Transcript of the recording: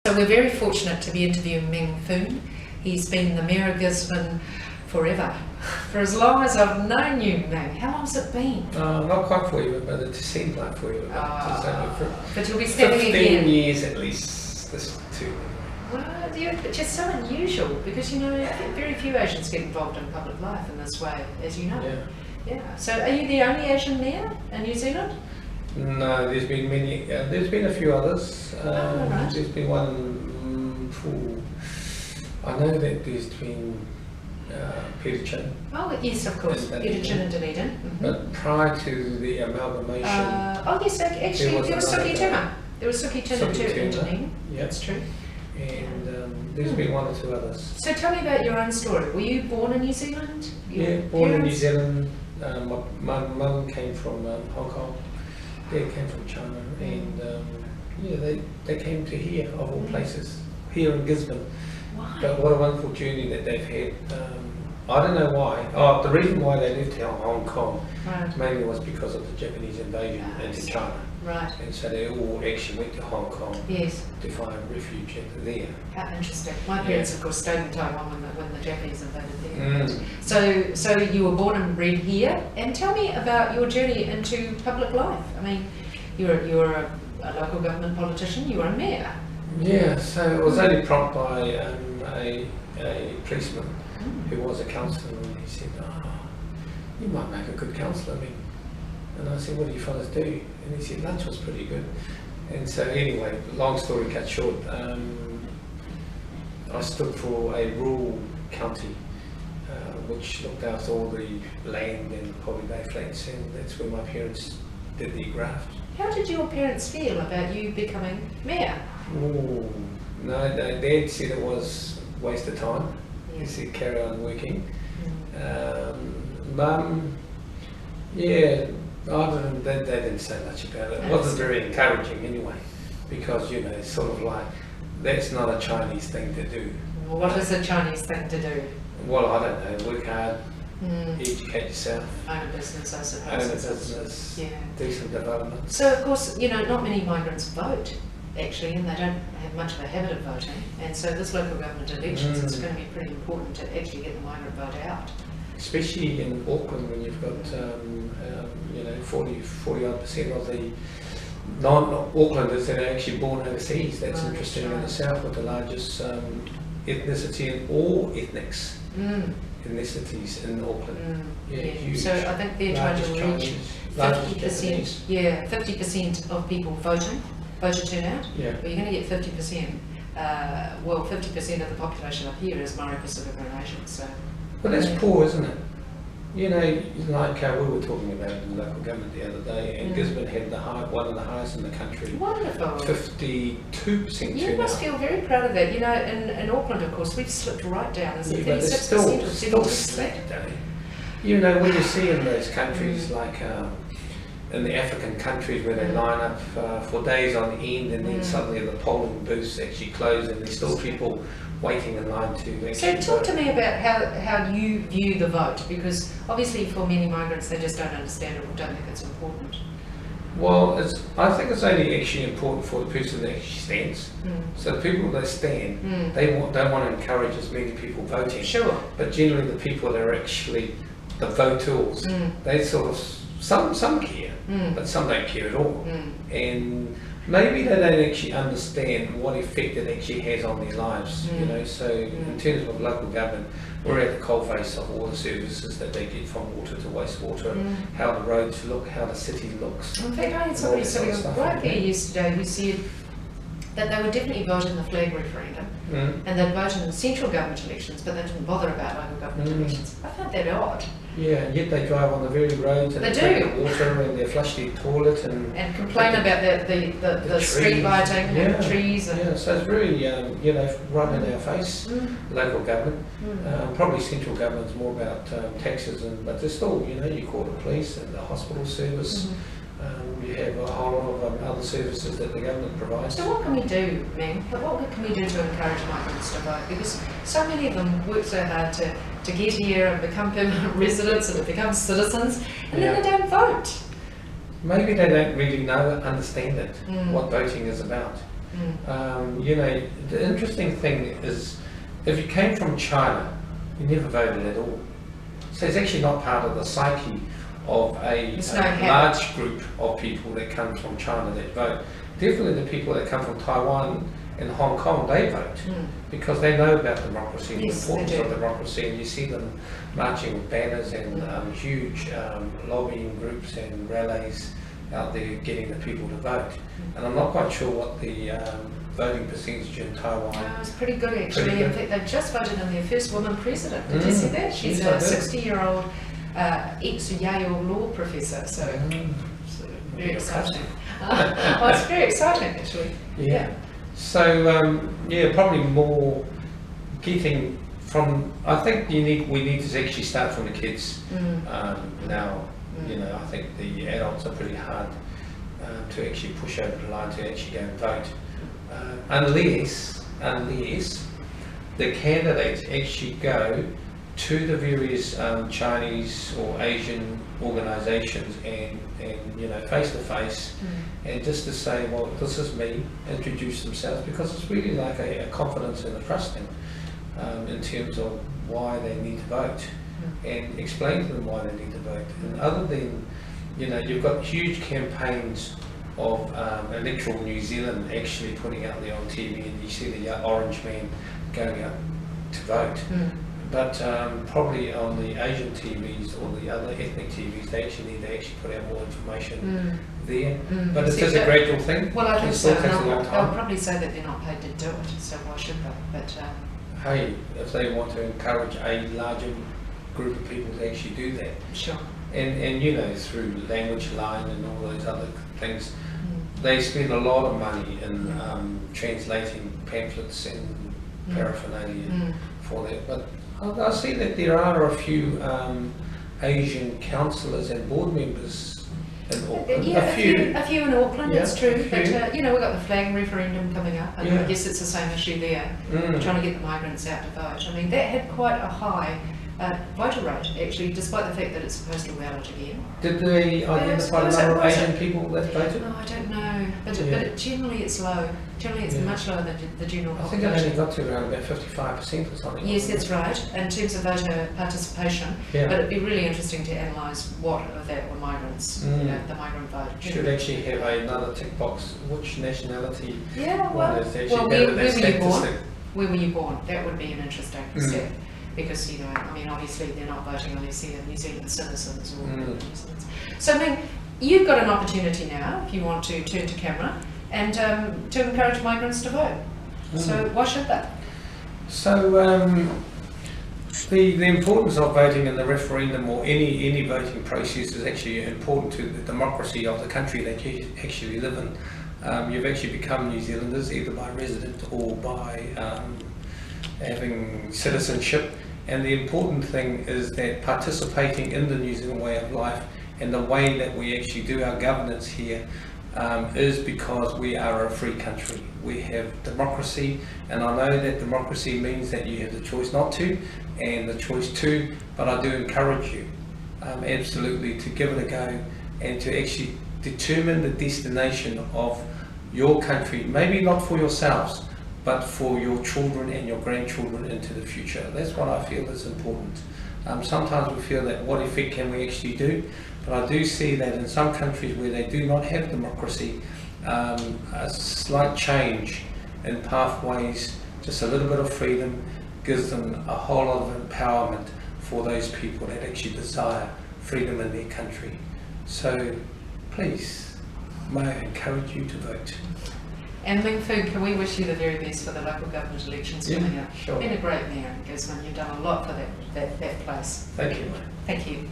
So we're very fortunate to be interviewing Meng Foon. He's been the Mayor of Gisborne forever. For as long as I've known you, Meng. How long's it been? Not quite forever, but it seemed like forever. But you'll be stepping 15 again. years at least, this too. Well, but you're so unusual because, you know, very few Asians get involved in public life in this way, as you know. Yeah. So are you the only Asian mayor in New Zealand? No, there's been many. There's been a few others. Right. There's been one. I know that there's been Peter Chin. Oh yes, of course, Peter Chin and Dunedin. But prior to the amalgamation. Oh yes, actually there was Suki Tima. There was Suki Tina too in Dunedin. Yeah, that's true. And there's been one or two others. So tell me about your own story. Were you born in New Zealand? Born in New Zealand. My mum came from Hong Kong. Dad came from China, and they came to here of all places, here in Gisborne. Why? But what a wonderful journey that they've had. I don't know why. Oh, the reason why they left Hong Kong mainly was because of the Japanese invasion into China. Right. And so they all actually went to Hong Kong to find refuge there. How interesting. My parents, of course, stayed in Taiwan when the Japanese invaded there. So you were born and bred here. And tell me about your journey into public life. I mean, you're a local government politician. You were a mayor. Yeah. So it was only prompted by a policeman who was a councillor, and he said, you might make a good councillor. And I said, what do you fellas do? And he said, lunch was pretty good. And so anyway, long story cut short, I stood for a rural county which looked after all the land and Poppy Bay flats, and that's where my parents did their graft. How did your parents feel about you becoming mayor? Oh, no, Dad said it was a waste of time. He said carry on working. Mum, they didn't say much about it. It wasn't very encouraging anyway, because it's sort of like, that's not a Chinese thing to do. Well, what is a Chinese thing to do? Well, I don't know, work hard, educate yourself. Own a business, I suppose. Own a business, do some development. So of course, not many migrants vote, actually, and they don't have much of a habit of voting. And so this local government elections is going to be pretty important to actually get the migrant vote out. Especially in Auckland, when you've got 40-odd% of the non-Aucklanders that are actually born overseas. That's interesting. In the south, with the largest ethnicity in all ethnics, ethnicities in Auckland. Huge. So I think they're trying to reach 50%. 50% of people voter turnout. Well, you're going to get 50%. 50% of the population up here is Maori Pacific Nation. So. But that's poor, isn't it? Like we were talking about in the local government the other day, and Gisborne had one of the highest in the country. Wonderful. 52% turnout. You must feel very proud of that. In Auckland, of course, we've slipped right down. Is it 36% or 70%? When you see in those countries, like in the African countries where they line up for days on end, and then suddenly the polling booths actually close, and there's still people waiting in line to actually So talk to me about how you view the vote, because obviously for many migrants they just don't understand it or don't think it's important. Well, I think it's only actually important for the person that actually stands. So the people that stand, they don't want to encourage as many people voting. Sure. But generally the people that are actually the voters, they sort of, some care, but some don't care at all. And maybe they don't actually understand what effect it actually has on their lives, So in terms of local government, we're at the coalface of all the services that they get, from water to wastewater, how the roads look, how the city looks. In fact, I had somebody sitting right there yesterday who said that they would definitely vote in the flag referendum, and they'd vote in the central government elections, but they didn't bother about local government elections. I found that odd. Yeah, and yet they drive on the very roads and they drink the water and they flush their toilet and complain about the street lighting and the trees. And so it's very right in our face. Local government, probably central government's more about taxes, but there's still you call the police and the hospital service. You have a whole lot of other services that the government provides. So what can we do, Meng? What can we do to encourage migrants to vote? Because so many of them work so hard to get here and become permanent residents and to become citizens, and then they don't vote. Maybe they don't really understand it, what voting is about. You know, the interesting thing is, if you came from China, you never voted at all. So it's actually not part of the psyche of a large group of people that come from China that vote. Definitely the people that come from Taiwan and Hong Kong, they vote because they know about democracy and the importance of democracy, and you see them marching with banners and huge lobbying groups and rallies out there getting the people to vote. And I'm not quite sure what the voting percentage in Taiwan. Oh, it's pretty good actually. In fact, they've just voted in their first woman president. Did you see that? She's a 60-year-old ex-Yale law professor, so very exciting. Well, it's very exciting actually. Yeah. So yeah, probably more getting from. I think we need to actually start from the kids now. You know, I think the adults are pretty hard to actually push over the line to actually go and vote, unless the candidates actually go to the various Chinese or Asian organisations and you know, face to face, and just to say, well, this is me, introduce themselves, because it's really like a confidence and a trusting in terms of why they need to vote, and explain to them why they need to vote. And other than, you know, you've got huge campaigns of Electoral New Zealand actually putting out there on TV, and you see the orange man going out to vote. But probably on the Asian TVs or the other ethnic TVs, they actually need to actually put out more information there. But it's just a gradual thing. Well, I think so. Takes a long time. They'll probably say that they're not paid to do it, so why should they? But hey, if they want to encourage a larger group of people to actually do that, sure. And you know, through language line and all those other things, they spend a lot of money in translating pamphlets and paraphernalia for that. But I see that there are a few Asian councillors and board members in Auckland. Yeah, a few in Auckland, it's true. But you know, we've got the flag referendum coming up, and I guess it's the same issue there. We're trying to get the migrants out to vote. I mean, that had quite a high voter rate, actually, despite the fact that it's supposed to ballot again. Did they identify the number of Asian people that voted? No, I don't know, but generally it's low. Generally it's much lower than the general population. I think it only got to around about 55% or something. Yes, that's right, in terms of voter participation. But it'd be really interesting to analyse what of that were migrants, you know, the migrant vote. Should actually have another tick box, which nationality. Yeah, well, where were you born? Where were you born? That would be an interesting step. Because, you know, I mean, obviously they're not voting unless they're New Zealand citizens or New Zealanders. So, Meng, you've got an opportunity now, if you want to turn to camera, and to encourage migrants to vote. So, why should they? So, the importance of voting in the referendum or any voting process is actually important to the democracy of the country that you actually live in. You've actually become New Zealanders either by resident or by having citizenship, and the important thing is that participating in the New Zealand way of life and the way that we actually do our governance here is because we are a free country. We have democracy, and I know that democracy means that you have the choice not to and the choice to, but I do encourage you absolutely to give it a go and to actually determine the destination of your country, maybe not for yourselves, but for your children and your grandchildren into the future. That's what I feel is important. Sometimes we feel that what effect can we actually do, but I do see that in some countries where they do not have democracy, a slight change in pathways, just a little bit of freedom, gives them a whole lot of empowerment for those people that actually desire freedom in their country. So please, may I encourage you to vote. And Meng Foon, can we wish you the very best for the local government elections coming up? Sure. You've been a great mayor in Gisborne. You've done a lot for that place. Thank you. Thank you.